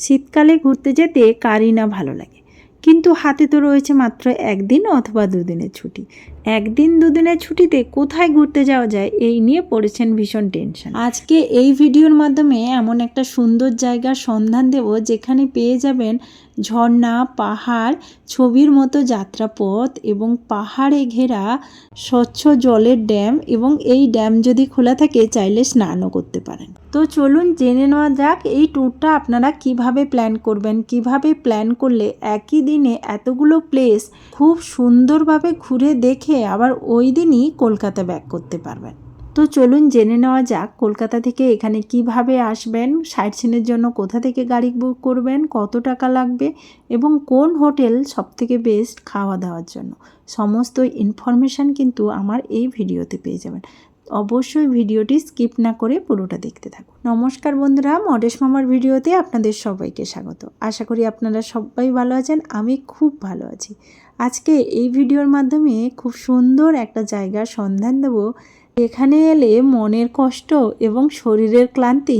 শীতকালে ঘুরতে যেতে কারই না ভালো লাগে, কিন্তু হাতে তো রয়েছে মাত্র একদিন অথবা দুদিনের ছুটি। একদিন দুদিনের ছুটিতে কোথায় ঘুরতে যাওয়া যায় এই নিয়ে পড়েছেন ভীষণ টেনশন। আজকে এই ভিডিওর মাধ্যমে এমন একটা সুন্দর জায়গার সন্ধান দেব যেখানে পেয়ে যাবেন ঝর্ণা, পাহাড়, ছবির মতো যাত্রাপথ এবং পাহাড়ে ঘেরা স্বচ্ছ জলের ড্যাম, এবং এই ড্যাম যদি খোলা থাকে চাইলে স্নানও করতে পারেন। তো চলুন জেনে নেওয়া যাক এই ট্যুরটা আপনারা কিভাবে প্ল্যান করবেন, কিভাবে প্ল্যান করলে একই দিনে এতগুলো প্লেস খুব সুন্দরভাবে ঘুরে দেখে আবার ওই দিনই কলকাতা ব্যাক করতে পারবেন। তো চলুন জেনে নেওয়া যাক কলকাতা থেকে এখানে কিভাবে আসবেন, সাইট সিনের জন্য কোথা থেকে গাড়ি বুক করবেন, কত টাকা লাগবে এবং কোন হোটেল সবথেকে বেস্ট খাওয়া দাওয়ার জন্য। সমস্ত ইনফরমেশান কিন্তু আমার এই ভিডিওতে পেয়ে যাবেন। অবশ্যই ভিডিওটি স্কিপ না করে পুরোটা দেখতে থাকুন। নমস্কার বন্ধুরা, মডেশ মামার ভিডিওতে আপনাদের সবাইকে স্বাগত। আশা করি আপনারা সবাই ভালো আছেন, আমি খুব ভালো আছি। আজকে এই ভিডিওর মাধ্যমে খুব সুন্দর একটা জায়গার সন্ধান দেব, এখানে এলে মনের কষ্ট এবং শরীরের ক্লান্তি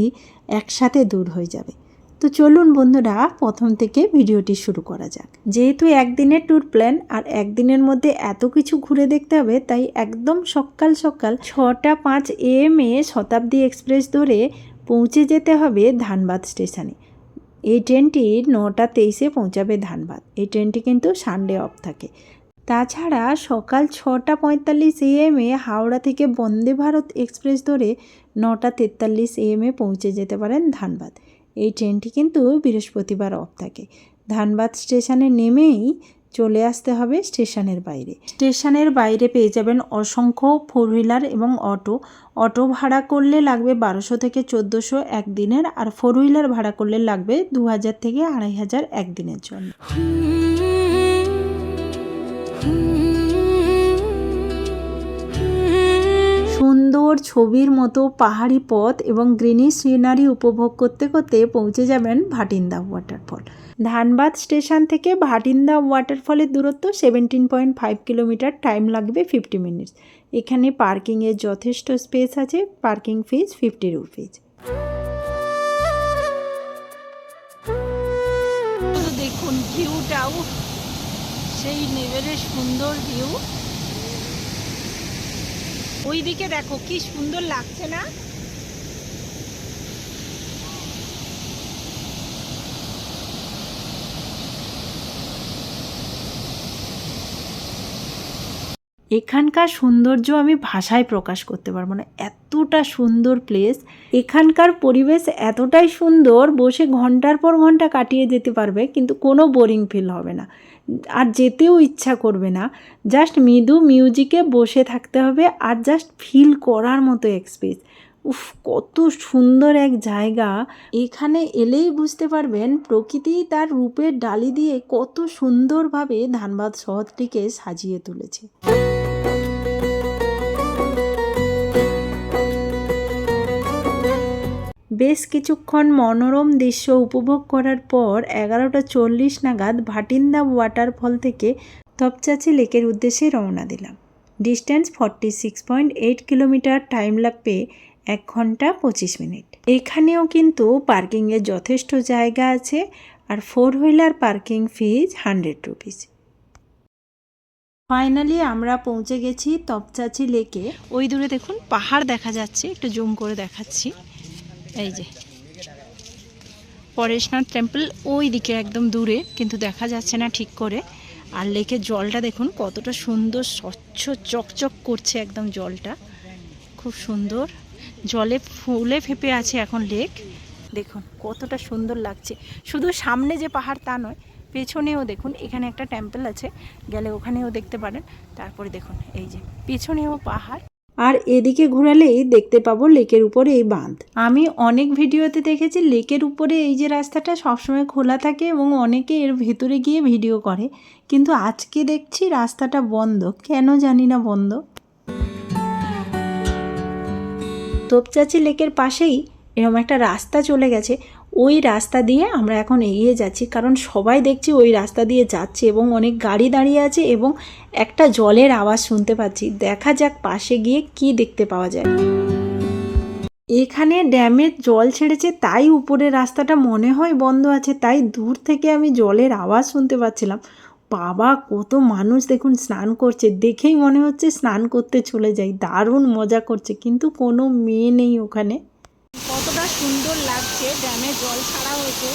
একসাথে দূর হয়ে যাবে। তো চলুন বন্ধুরা প্রথম থেকে ভিডিওটি শুরু করা যাক। যেহেতু একদিনের ট্যুর প্ল্যান আর একদিনের মধ্যে এত কিছু ঘুরে দেখতে হবে, তাই একদম সকাল সকাল 6:05 AM শতাব্দী এক্সপ্রেস ধরে পৌঁছে যেতে হবে ধানবাদ স্টেশনে। এই ট্রেনটি 9:23 পৌঁছাবে ধানবাদ। এই ট্রেনটি কিন্তু সানডে অফ থাকে। তাছাড়া সকাল 6:45 AM হাওড়া থেকে বন্দে ভারত এক্সপ্রেস ধরে 9:43 AM পৌঁছে যেতে পারেন ধানবাদ। এই ট্রেনটি কিন্তু বৃহস্পতিবার অফ থাকে। ধানবাদ স্টেশনে নেমেই চলে আসতে হবে স্টেশনের বাইরে। স্টেশনের বাইরে পেয়ে যাবেন অসংখ্য ফোর হুইলার এবং অটো ভাড়া করলে লাগবে 1200 থেকে 1400 একদিনের, আর ফোর হুইলার ভাড়া করলে লাগবে 2000 থেকে 2500 একদিনের জন্য। সুন্দর ছবির মতো পাহাড়ি পথ এবং গ্রিনি সিনারি উপভোগ করতে করতে পৌঁছে যাবেন ভাটিন্দা ওয়াটারফল। ধানবাদ স্টেশন থেকে ভাটিন্দা ওয়াটারফলের দূরত্ব 17.5 কিলোমিটার, টাইম লাগবে 50 মিনিটস। এখানে পার্কিংয়ের যথেষ্ট স্পেস আছে, পার্কিং ফিজ 50 রুপিজ। দেখুন ভিউটাও সেই নেভেলের সুন্দর ভিউ। ওইদিকে দেখো কি সুন্দর লাগছে না? এখানকার সৌন্দর্য আমি ভাষায় প্রকাশ করতে পারবো না, এতটা সুন্দর প্লেস। এখানকার পরিবেশ এতটাই সুন্দর, বসে ঘন্টার পর ঘন্টা কাটিয়ে যেতে পারবে, কিন্তু কোনো বোরিং ফিল হবে না, আর যেতেও ইচ্ছা করবে না। জাস্ট মৃদু মিউজিকে বসে থাকতে হবে আর জাস্ট ফিল করার মতো এক্সপিরিয়েন্স। উফ, কত সুন্দর এক জায়গা! এখানে এলেই বুঝতে পারবেন প্রকৃতি তার রূপের ডালি দিয়ে কত সুন্দরভাবে ধানবাদ শহরটিকে সাজিয়ে তুলেছে। বেশ কিছুক্ষণ মনোরম দৃশ্য উপভোগ করার পর 11:40 নাগাদ ভাটিন্দা ওয়াটারফল থেকে তপচাচি লেকের উদ্দেশ্যে রওনা দিলাম। ডিস্টেন্স 46.8 কিলোমিটার, টাইম লাগবে 1 ঘন্টা 25 মিনিট। এখানেও কিন্তু পার্কিংয়ের যথেষ্ট জায়গা আছে, আর ফোর হুইলার পার্কিং ফিজ 100 রুপিস। ফাইনালি আমরা পৌঁছে গেছি তপচাচি লেকে। ওই দূরে দেখুন পাহাড় দেখা যাচ্ছে, একটু জুম করে দেখাচ্ছি। এই যে পরেশনাথ টেম্পল ওই দিকে একদম দূরে, কিন্তু দেখা যাচ্ছে না ঠিক করে। আর লেকের জলটা দেখুন কতটা সুন্দর, স্বচ্ছ চকচক করছে একদম জলটা, খুব সুন্দর। জলে ফুলে ফেপে আছে এখন লেক। দেখুন কতটা সুন্দর লাগছে। শুধু সামনে যে পাহাড় তা নয়, পেছনেও দেখুন এখানে একটা টেম্পল আছে, গেলে ওখানেও দেখতে পারেন। তারপরে দেখুন এই যে পেছনেও পাহাড়, আর এদিকে ঘোরালেই দেখতে পাবো লেকের উপরে এই বাঁধ। আমি অনেক ভিডিওতে দেখেছি লেকের উপরে এই যে রাস্তাটা সবসময় খোলা থাকে এবং অনেকে এর ভেতরে গিয়ে ভিডিও করে, কিন্তু আজকে দেখছি রাস্তাটা বন্ধ, কেন জানি না বন্ধ। তপচাচি লেকের পাশেই এরকম একটা রাস্তা চলে গেছে, ওই রাস্তা দিয়ে আমরা এখন এগিয়ে যাচ্ছি, কারণ সবাই দেখছি ওই রাস্তা দিয়ে যাচ্ছে এবং অনেক গাড়ি দাঁড়িয়ে আছে এবং একটা জলের আওয়াজ শুনতে পাচ্ছি। দেখা যাক পাশে গিয়ে কি দেখতে পাওয়া যায়। এখানে ড্যামের জল ছেড়েছে তাই উপরের রাস্তাটা মনে হয় বন্ধ আছে, তাই দূর থেকে আমি জলের আওয়াজ শুনতে পাচ্ছিলাম। বাবা কত মানুষ দেখুন স্নান করছে, দেখেই মনে হচ্ছে স্নান করতে চলে যাই। দারুণ মজা করছে, কিন্তু কোনো মেয়ে নেই ওখানে। কতটা সুন্দর লাগছে, ড্যামে জল ছাড়া হয়েছে।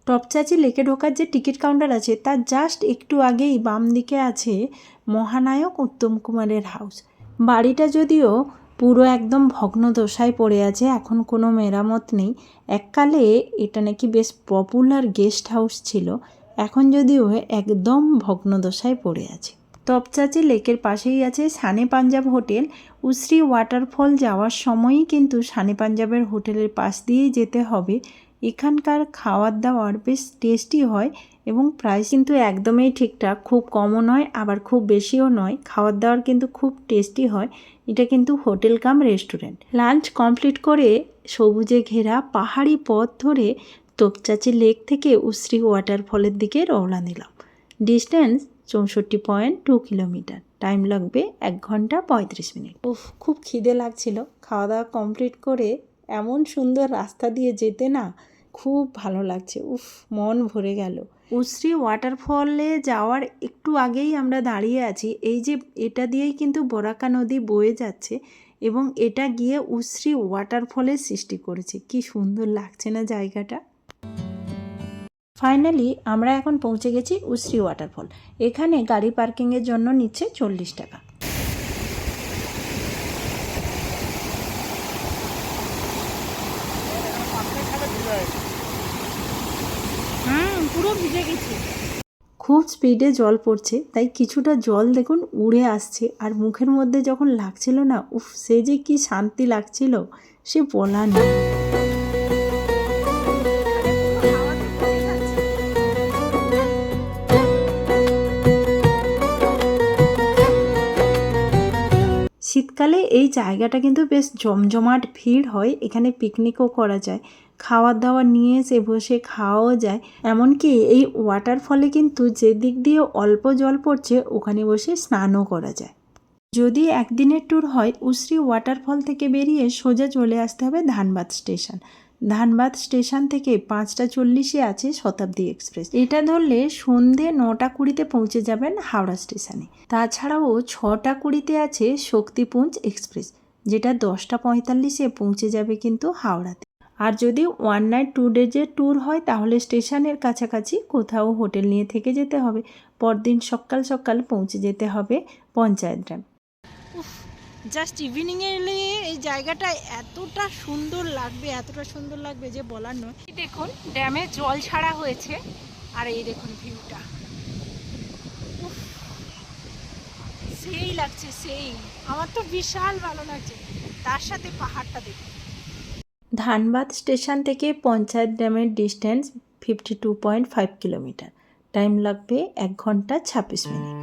টপচাঁচি লেকে ঢোকার যে টিকিট কাউন্টার আছে তার জাস্ট একটু আগেই বাম দিকে আছে মহানায়ক উত্তম কুমারের হাউস। বাড়িটা যদিও পুরো একদম ভগ্নদশায় পড়ে আছে, এখন কোনো মেরামত নেই। এককালে এটা নাকি বেশ পপুলার গেস্ট হাউস ছিল, এখন যদিও একদম ভগ্নদশায় পড়ে আছে। টপচাঁচি লেকের পাশেই আছে শানে পাঞ্জাব হোটেল। উশ্রী ওয়াটারফল যাওয়ার সময়ই কিন্তু শানে পাঞ্জাবের হোটেলের পাশ দিয়েই যেতে হবে। এখানকার খাওয়ার দাওয়ার বেশ টেস্টি হয় এবং প্রাইস কিন্তু একদমই ঠিকঠাক, খুব কমও নয় আবার খুব বেশিও নয়। খাওয়ার দাওয়ার কিন্তু খুব টেস্টি হয়। এটা কিন্তু হোটেল কাম রেস্টুরেন্ট। লাঞ্চ কমপ্লিট করে সবুজে ঘেরা পাহাড়ি পথ ধরে টপচাঁচি লেক থেকে উশ্রী ওয়াটারফলের দিকে রওনা দিলাম। Distance 64.2 kilometre. টাইম লাগবে 1 ঘন্টা 35 মিনিট। খুব খিদে লাগছিল। খাওয়া দাওয়া কমপ্লিট করে এমন সুন্দর রাস্তা দিয়ে যেতে না খুব ভালো লাগছে। মন ভরে গেল। উশ্রী ওয়াটারফলে যাওয়ার একটু আগেই আমরা দাঁড়িয়ে আছি। এই যে এটা দিয়েই কিন্তু বরাকা নদী বয়ে যাচ্ছে এবং এটা গিয়ে উশ্রী ওয়াটারফলের সৃষ্টি করেছে। কি সুন্দর লাগছে না জায়গাটা। ফাইনালি আমরা এখন পৌঁছে গেছি উশ্রী ওয়াটারফল। এখানে গাড়ি পার্কিংয়ের জন্য নিচ্ছে 40 টাকা। পুরো ভিজে গেছে। খুব স্পিডে জল পড়ছে, তাই কিছুটা জল দেখুন উড়ে আসছে, আর মুখের মধ্যে যখন লাগছিল না, সে যে কি শান্তি লাগছিল সে বলার নেই। শীতকালে এই জায়গাটা কিন্তু বেশ জমজমাট ভিড় হয়। এখানে পিকনিকও করা যায়, খাওয়ার দাওয়ার নিয়ে এসে বসে খাওয়াও যায়। এমনকি এই ওয়াটারফলে কিন্তু যে দিক দিয়ে অল্প জল পড়ছে ওখানে বসে স্নানও করা যায়। যদি একদিনের ট্যুর হয়, উশ্রী ওয়াটারফল থেকে বেরিয়ে সোজা চলে আসতে হবে ধানবাদ স্টেশন। ধানবাদ স্টেশন থেকে 5:40 আছে শতাব্দী এক্সপ্রেস। এটা ধরলে সন্ধে 9:20 পৌঁছে যাবেন হাওড়া স্টেশনে। তাছাড়াও 6:20 আছে শক্তিপুঞ্জ এক্সপ্রেস, যেটা 10:45 পৌঁছে যাবে কিন্তু হাওড়াতে। আর যদি 1 নাইট 2 ডেজের ট্যুর হয় তাহলে স্টেশনের কাছাকাছি কোথাও হোটেল নিয়ে থেকে যেতে হবে। পরদিন সকাল সকাল পৌঁছে যেতে হবে পঞ্চায়েত ড্যাম। জাস্ট ইভিনিংয়ে এলে এই জায়গাটা এতটা সুন্দর লাগবে যে বলার নয়। দেখুন ড্যামে জল ছাড়া হয়েছে আর এই দেখুন ভিউটা, সেই লাগছে, সেই আমার তো বিশাল ভালো লাগছে। তার সাথে পাহাড়টা দেখুন। ধানবাদ স্টেশন থেকে পঞ্চায়েত ড্যামের ডিস্টেন্স 52.5 কিলোমিটার। টাইম লাগবে 1 ঘন্টা 26 মিনিট।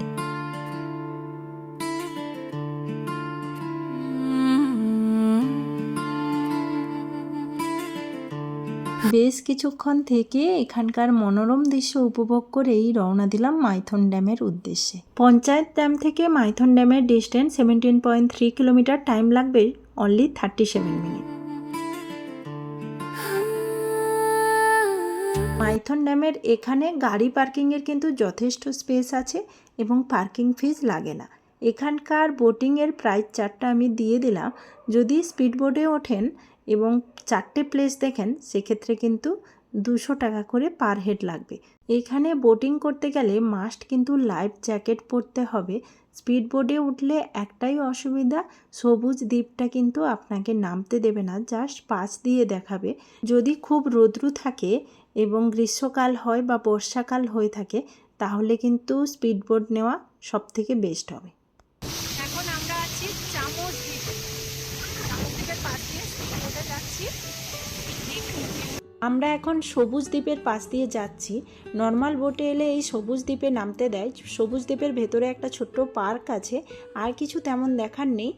বেশ কিছুক্ষণ থেকে এখানকার মনোরম দৃশ্য উপভোগ করেই রওনা দিলাম মাইথন ড্যামের উদ্দেশ্যে। পঞ্চায়েত ড্যাম থেকে মাইথন ড্যামের ডিস্টেন্স 17.3 কিলোমিটার। টাইম লাগবে অনলি 37 মিনিট। মাইথন ড্যামের এখানে গাড়ি পার্কিংয়ের কিন্তু যথেষ্ট স্পেস আছে এবং পার্কিং ফিজ লাগে না। এখানকার বোটিংয়ের প্রাইস চার্টটা আমি দিয়ে দিলাম। যদি স্পিড বোটে ওঠেন এবং 4টে প্লেস দেখেন সেক্ষেত্রে কিন্তু 200 টাকা করে পার হেড লাগবে। এখানে বোটিং করতে গেলে মাস্ট কিন্তু লাইফ জ্যাকেট পরতে হবে। স্পিড বোটে উঠলে একটাই অসুবিধা, সবুজ দ্বীপটা কিন্তু আপনাকে নামতে দেবে না, জাস্ট পাশ দিয়ে দেখাবে। যদি খুব রৌদ্র থাকে এবং গ্রীষ্মকাল হয় বা বর্ষাকাল হয়ে থাকে তাহলে কিন্তু স্পিড বোট নেওয়া সবথেকে বেস্ট হবে। এখন আমরা আছি চামচ দ্বীপে। চামচ দ্বীপের পাশ দিয়ে স্পিড বোটে যাচ্ছি। আমরা এখন সবুজ দ্বীপের পাশ দিয়ে যাচ্ছি। নর্মাল বোটে এলে এই সবুজ দ্বীপে নামতে দেয়। সবুজ দ্বীপের ভেতরে একটা ছোট্ট পার্ক আছে, আর কিছু তেমন দেখার নেই।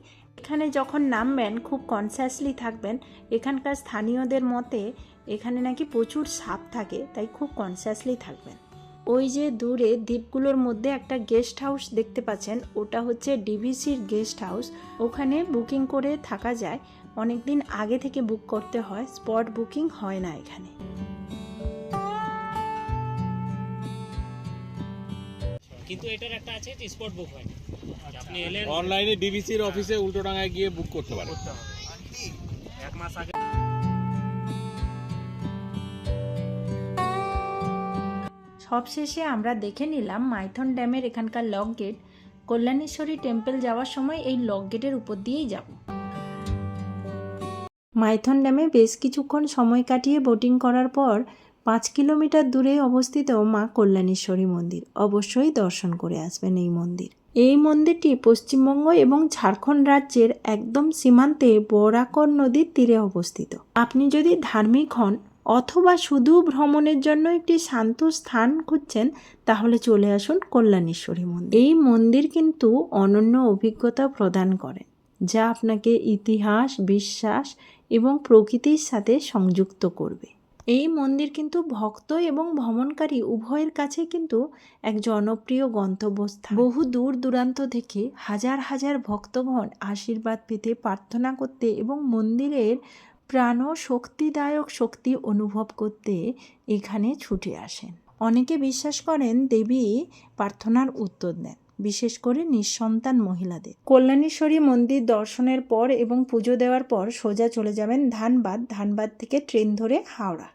এখানে যখন নামবেন খুব কনসিয়াসলি থাকবেন। এখানকার স্থানীয়দের মতে এখানে নাকি প্রচুর সাপ থাকে, তাই খুব কনসিয়াসলি থাকবেন। ওই যে দূরে দ্বীপগুলোর মধ্যে একটা গেস্ট হাউস দেখতে পাচ্ছেন, ওটা হচ্ছে ডিভিসির গেস্ট হাউস। ওখানে বুকিং করে থাকা যায়, অনেক দিন আগে থেকে বুক করতে হয়, স্পট বুকিং হয় না এখানে। কিন্তু এটার একটা আছে যে স্পট বুক হয় না, আপনি এলেন অনলাইনে ডিভিসির অফিসে উল্টোডাঙায় গিয়ে বুক করতে পারেন। করতে হবে, এক মাস আগে। সবশেষে আমরা দেখে নিলাম মাইথন ড্যামের এখানকার লক গেট। কল্যাণেশ্বরী টেম্পল যাওয়ার সময় এই লক গেটের উপর দিয়েই যাব। মাইথন ড্যামে বেশ কিছুক্ষণ সময় কাটিয়ে বোটিং করার পর 5 কিলোমিটার দূরে অবস্থিত মা কল্যাণেশ্বরী মন্দির, অবশ্যই দর্শন করে আসবেন এই মন্দির। এই মন্দিরটি পশ্চিমবঙ্গ এবং ঝাড়খণ্ড রাজ্যের একদম সীমান্তে বরাকর নদীর তীরে অবস্থিত। আপনি যদি ধার্মিক হন অথবা শুধু ভ্রমণের জন্য একটি শান্ত স্থান খুঁজছেন, তাহলে চলে আসুন কল্যাণেশ্বরী মন্দির। এই মন্দির কিন্তু অনন্য অভিজ্ঞতা প্রদান করে, যা আপনাকে ইতিহাস, বিশ্বাস এবং প্রকৃতির সাথে সংযুক্ত করবে। এই মন্দির কিন্তু ভক্ত এবং ভ্রমণকারী উভয়ের কাছে কিন্তু এক জনপ্রিয় গন্তব্যস্থান। বহু দূর দূরান্ত থেকে হাজার হাজার ভক্তগণ আশীর্বাদ পেতে, প্রার্থনা করতে এবং মন্দিরের প্রাণ শক্তিদায়ক শক্তি অনুভব করতে এখানে ছুটে আসেন। অনেকে বিশ্বাস করেন দেবী প্রার্থনার উত্তর দেন, বিশেষ করে নিঃসন্তান মহিলাদের। কল্যাণেশ্বরী মন্দির দর্শনের পর এবং পুজো দেওয়ার পর সোজা চলে যাবেন ধানবাদ। ধানবাদ থেকে ট্রেন ধরে হাওড়া।